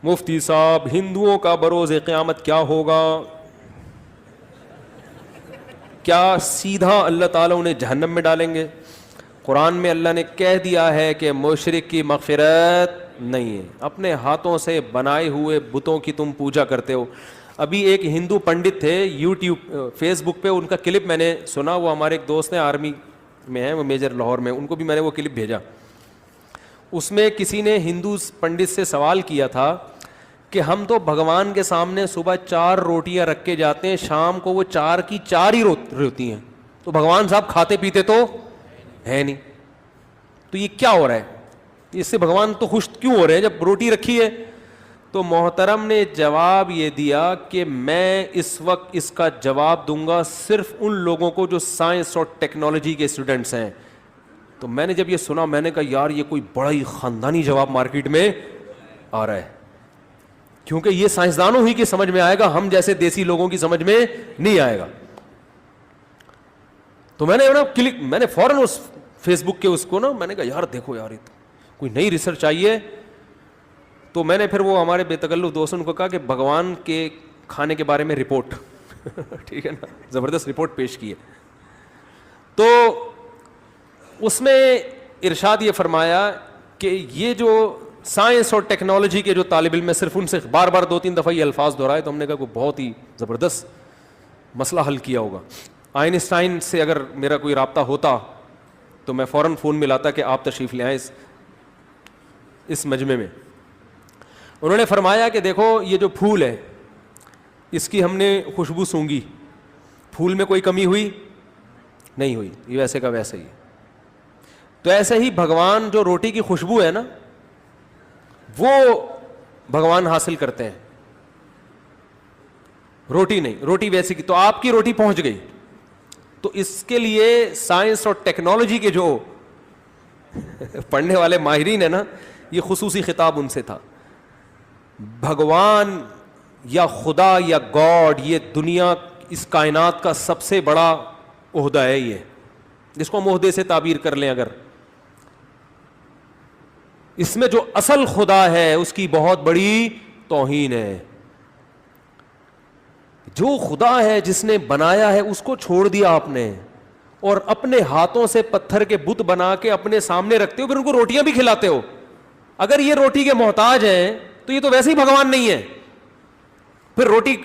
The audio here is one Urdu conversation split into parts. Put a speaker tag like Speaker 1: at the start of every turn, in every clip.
Speaker 1: مفتی صاحب، ہندوؤں کا بروز قیامت کیا ہوگا؟ کیا سیدھا اللہ تعالیٰ انہیں جہنم میں ڈالیں گے؟ قرآن میں اللہ نے کہہ دیا ہے کہ مشرک کی مغفرت نہیں ہے. اپنے ہاتھوں سے بنائے ہوئے بتوں کی تم پوجا کرتے ہو. ابھی ایک ہندو پنڈت تھے یوٹیوب فیس بک پہ، ان کا کلپ میں نے سنا. وہ ہمارے ایک دوست ہیں آرمی میں ہیں، وہ میجر لاہور میں، ان کو بھی میں نے وہ کلپ بھیجا. اس میں کسی نے ہندو پنڈت سے سوال کیا تھا کہ ہم تو بھگوان کے سامنے صبح 4 روٹیاں رکھ کے جاتے ہیں، شام کو وہ 4 کی 4 ہی روتی ہیں، تو بھگوان صاحب کھاتے پیتے تو ہے نہیں، تو یہ کیا ہو رہا ہے؟ اس سے بھگوان تو خوش کیوں ہو رہے ہیں جب روٹی رکھی ہے؟ تو محترم نے جواب یہ دیا کہ میں اس وقت اس کا جواب دوں گا صرف ان لوگوں کو جو سائنس اور ٹیکنالوجی کے اسٹوڈنٹس ہیں. تو میں نے جب یہ سنا میں نے کہا یار یہ کوئی بڑا ہی خاندانی جواب مارکیٹ میں آ رہا ہے، کیونکہ یہ سائنسدانوں ہی کی سمجھ میں آئے گا، ہم جیسے دیسی لوگوں کی سمجھ میں نہیں آئے گا. تو میں نے فوراً اس فیس بک کے اس کو میں نے کہا یار دیکھو یار کوئی نئی ریسرچ آئی ہے. تو میں نے پھر وہ ہمارے بے تکلف دوستوں کو کہا کہ بھگوان کے کھانے کے بارے میں رپورٹ ٹھیک ہے نا، زبردست رپورٹ پیش کی ہے. تو اس میں ارشاد یہ فرمایا کہ یہ جو سائنس اور ٹیکنالوجی کے جو طالب علم ہے، صرف ان سے بار بار 2-3 دفعہ یہ الفاظ دہرائے، تو ہم نے کہا کوئی بہت ہی زبردست مسئلہ حل کیا ہوگا. آئنسٹائن سے اگر میرا کوئی رابطہ ہوتا تو میں فوراً فون ملاتا کہ آپ تشریف لے آئیں اس مجمع میں. انہوں نے فرمایا کہ دیکھو یہ جو پھول ہے اس کی ہم نے خوشبو سونگھی، پھول میں کوئی کمی ہوئی نہیں ہوئی، یہ ویسے کا ویسے ہی. تو ایسے ہی بھگوان جو روٹی کی خوشبو ہے نا وہ بھگوان حاصل کرتے ہیں، روٹی نہیں، روٹی ویسے کی. تو آپ کی روٹی پہنچ گئی، تو اس کے لیے سائنس اور ٹیکنالوجی کے جو پڑھنے والے ماہرین ہیں نا، یہ خصوصی خطاب ان سے تھا. بھگوان یا خدا یا گاڈ، یہ دنیا اس کائنات کا سب سے بڑا عہدہ ہے، یہ جس کو ہم عہدے سے تعبیر کر لیں اگر، اس میں جو اصل خدا ہے اس کی بہت بڑی توہین ہے. جو خدا ہے جس نے بنایا ہے اس کو چھوڑ دیا آپ نے، اور اپنے ہاتھوں سے پتھر کے بت بنا کے اپنے سامنے رکھتے ہو، پھر ان کو روٹیاں بھی کھلاتے ہو. اگر یہ روٹی کے محتاج ہیں تو یہ تو ویسے ہی بھگوان نہیں ہے پھر روٹی.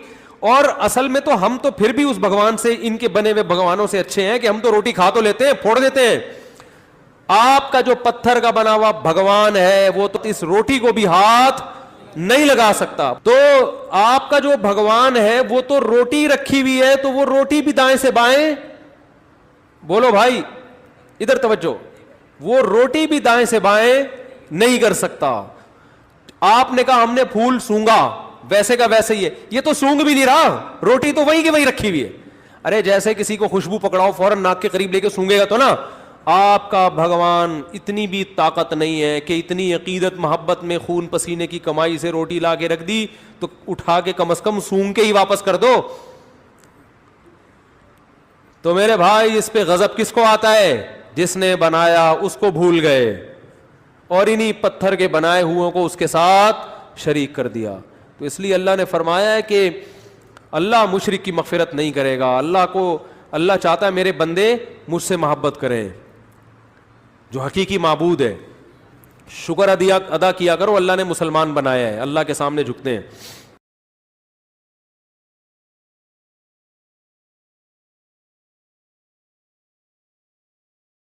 Speaker 1: اور اصل میں تو ہم تو پھر بھی اس بھگوان سے، ان کے بنے ہوئے بھگوانوں سے اچھے ہیں کہ ہم تو روٹی کھا تو لیتے ہیں، پھوڑ دیتے ہیں. آپ کا جو پتھر کا بنا ہوا بھگوان ہے وہ تو اس روٹی کو بھی ہاتھ نہیں لگا سکتا. تو آپ کا جو بھگوان ہے وہ تو روٹی رکھی ہوئی ہے، تو وہ روٹی بھی دائیں سے بائیں، بولو بھائی ادھر توجہ، وہ روٹی بھی دائیں سے بائیں نہیں کر سکتا. آپ نے کہا ہم نے پھول سونگا، ویسے کا ویسے ہی ہے، یہ تو سونگ بھی نہیں رہا، روٹی تو وہی کی وہی رکھی ہوئی ہے. ارے جیسے کسی کو خوشبو پکڑاؤ فوراً ناک کے قریب لے کے سونگے گا تو نا. آپ کا بھگوان اتنی بھی طاقت نہیں ہے کہ اتنی عقیدت محبت میں خون پسینے کی کمائی سے روٹی لا کے رکھ دی تو اٹھا کے کم از کم سونگ کے ہی واپس کر دو. تو میرے بھائی اس پہ غضب کس کو آتا ہے؟ جس نے بنایا اس کو بھول گئے اور انہی پتھر کے بنائے ہوئوں کو اس کے ساتھ شریک کر دیا. تو اس لیے اللہ نے فرمایا ہے کہ اللہ مشرک کی مغفرت نہیں کرے گا. اللہ چاہتا ہے میرے بندے مجھ سے محبت کریں، جو حقیقی معبود ہے. شکر ادا کیا کرو، اللہ نے مسلمان بنایا ہے، اللہ کے سامنے جھکتے ہیں.